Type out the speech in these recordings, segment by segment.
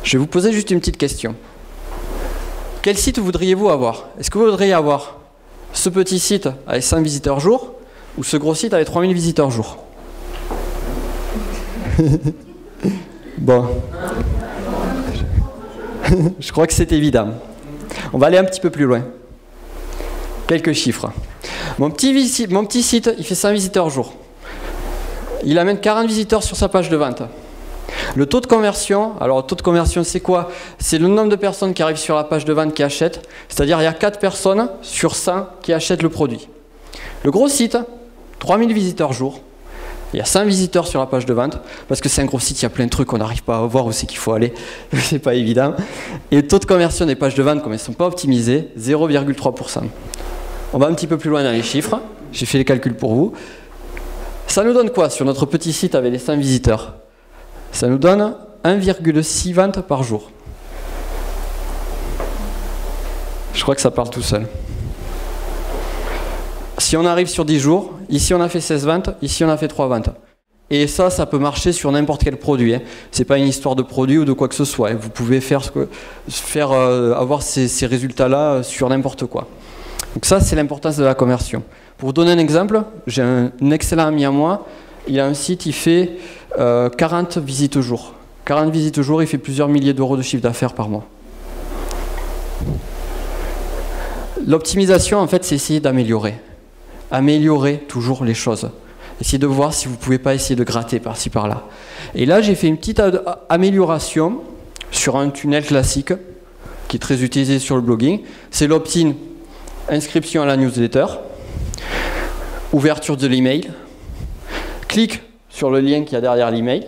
Je vais vous poser juste une petite question. Quel site voudriez-vous avoir? Est-ce que vous voudriez avoir ce petit site avec 5 visiteurs jour ou ce gros site avec 3000 visiteurs jour? Bon. Je crois que c'est évident. On va aller un petit peu plus loin. Quelques chiffres. Mon petit site, il fait 100 visiteurs jour. Il amène 40 visiteurs sur sa page de vente. Le taux de conversion, alors le taux de conversion c'est quoi? C'est le nombre de personnes qui arrivent sur la page de vente qui achètent, c'est-à-dire il y a 4 personnes sur 100 qui achètent le produit. Le gros site, 3000 visiteurs jour, il y a 100 visiteurs sur la page de vente, parce que c'est un gros site, il y a plein de trucs, on n'arrive pas à voir où c'est qu'il faut aller, c'est pas évident. Et le taux de conversion des pages de vente, comme elles ne sont pas optimisées, 0,3%. On va un petit peu plus loin dans les chiffres, j'ai fait les calculs pour vous. Ça nous donne quoi sur notre petit site avec les 100 visiteurs? Ça nous donne 1,6 ventes par jour. Je crois que ça parle tout seul. Si on arrive sur 10 jours, ici on a fait 16 ventes, ici on a fait 3 ventes. Et ça peut marcher sur n'importe quel produit. Ce n'est pas une histoire de produit ou de quoi que ce soit. Vous pouvez avoir ces résultats-là sur n'importe quoi. Donc ça, c'est l'importance de la conversion. Pour vous donner un exemple, j'ai un excellent ami à moi. Il a un site, il fait 40 visites au jour. 40 visites au jour, il fait plusieurs milliers d'euros de chiffre d'affaires par mois. L'optimisation, en fait, c'est essayer d'améliorer. Améliorer toujours les choses. Essayez de voir si vous ne pouvez pas essayer de gratter par-ci par-là. Et là, j'ai fait une petite amélioration sur un tunnel classique qui est très utilisé sur le blogging. C'est l'opt-in, inscription à la newsletter, ouverture de l'email, clic sur le lien qu'il y a derrière l'email,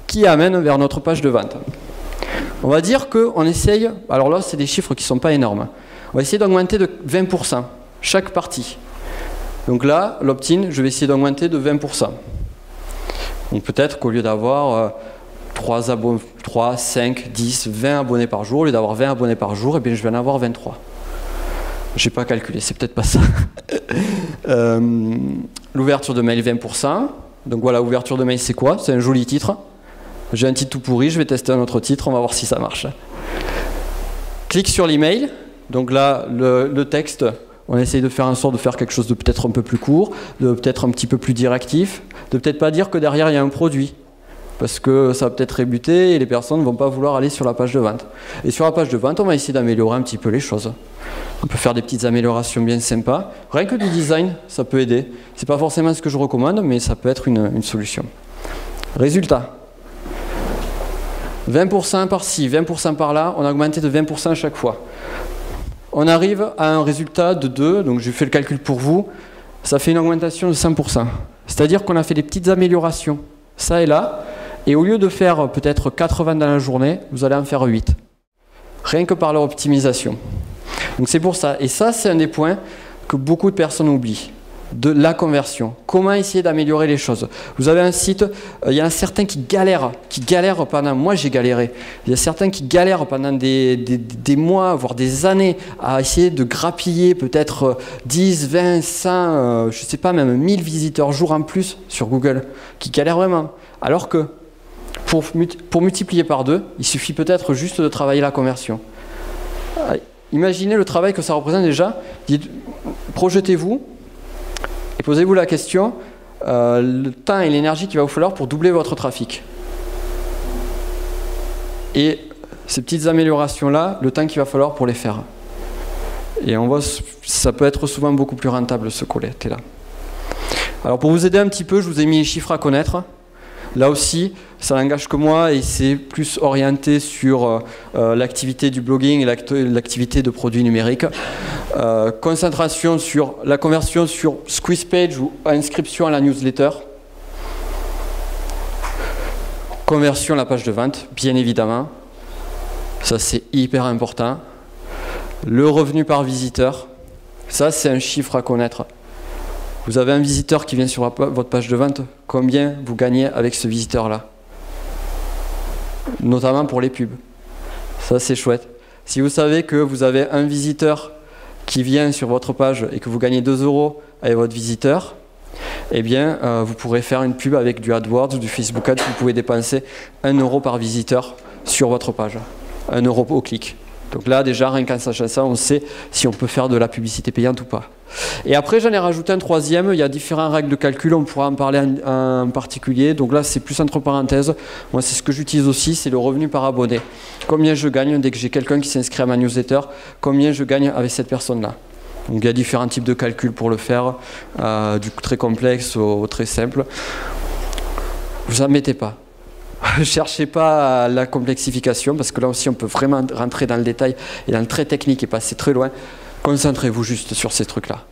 qui amène vers notre page de vente. On va dire qu'on essaye, alors là c'est des chiffres qui ne sont pas énormes, on va essayer d'augmenter de 20% chaque partie. Donc là, l'opt-in, je vais essayer d'augmenter de 20%. Donc peut-être qu'au lieu d'avoir 3, 5, 10, 20 abonnés par jour, au lieu d'avoir 20 abonnés par jour, eh bien, je vais en avoir 23. Je n'ai pas calculé, c'est peut-être pas ça. L'ouverture de mail, 20%. Donc voilà, ouverture de mail, c'est quoi? C'est un joli titre. J'ai un titre tout pourri, je vais tester un autre titre, on va voir si ça marche. Clique sur l'email. Donc là, le texte, on essaye de faire en sorte de faire quelque chose de peut-être un peu plus court, de peut-être un petit peu plus directif, de peut-être pas dire que derrière il y a un produit. Parce que ça va peut-être rébuter et les personnes ne vont pas vouloir aller sur la page de vente. Et sur la page de vente, on va essayer d'améliorer un petit peu les choses. On peut faire des petites améliorations bien sympas. Rien que du design, ça peut aider. C'est pas forcément ce que je recommande, mais ça peut être une solution. Résultat. 20% par-ci, 20% par-là, on a augmenté de 20% à chaque fois. On arrive à un résultat de 2, donc j'ai fait le calcul pour vous, ça fait une augmentation de 100%. C'est-à-dire qu'on a fait des petites améliorations, ça et là, et au lieu de faire peut-être 4 ventes dans la journée, vous allez en faire 8. Rien que par leur optimisation. Donc c'est pour ça. Et ça, c'est un des points que beaucoup de personnes oublient. De la conversion. Comment essayer d'améliorer les choses. Vous avez un site, il y en a certains qui galèrent pendant, moi j'ai galéré, il y a certains qui galèrent pendant des mois, voire des années, à essayer de grappiller peut-être 10, 20, 100, je ne sais pas, même 1000 visiteurs jour en plus sur Google, qui galèrent vraiment. Alors que pour multiplier par 2, il suffit peut-être juste de travailler la conversion. Imaginez le travail que ça représente déjà, projetez-vous, et posez-vous la question, le temps et l'énergie qu'il va vous falloir pour doubler votre trafic. Et ces petites améliorations-là, le temps qu'il va falloir pour les faire. Et on voit, ça peut être souvent beaucoup plus rentable ce côté-là. Alors pour vous aider un petit peu, je vous ai mis les chiffres à connaître. Là aussi, ça n'engage que moi et c'est plus orienté sur l'activité du blogging et l'activité de produits numériques. Concentration sur la conversion sur squeeze page ou inscription à la newsletter. Conversion à la page de vente, bien évidemment. Ça, c'est hyper important. Le revenu par visiteur. Ça, c'est un chiffre à connaître. Vous avez un visiteur qui vient sur votre page de vente, combien vous gagnez avec ce visiteur-là? Notamment pour les pubs. Ça, c'est chouette. Si vous savez que vous avez un visiteur qui vient sur votre page et que vous gagnez 2 € avec votre visiteur, eh bien, vous pourrez faire une pub avec du AdWords ou du Facebook Ads. Vous pouvez dépenser 1 € par visiteur sur votre page. 1 € au clic. Donc là, déjà, rien qu'en sachant ça, on sait si on peut faire de la publicité payante ou pas. Et après, j'en ai rajouté un troisième. Il y a différentes règles de calcul. On pourra en parler en particulier. Donc là, c'est plus entre parenthèses. Moi, c'est ce que j'utilise aussi, c'est le revenu par abonné. Combien je gagne dès que j'ai quelqu'un qui s'inscrit à ma newsletter? Combien je gagne avec cette personne-là? Donc il y a différents types de calculs pour le faire, du très complexe au très simple. Vous en mettez pas. Ne cherchez pas la complexification, parce que là aussi on peut vraiment rentrer dans le détail et dans le très technique et passer très loin. Concentrez-vous juste sur ces trucs-là.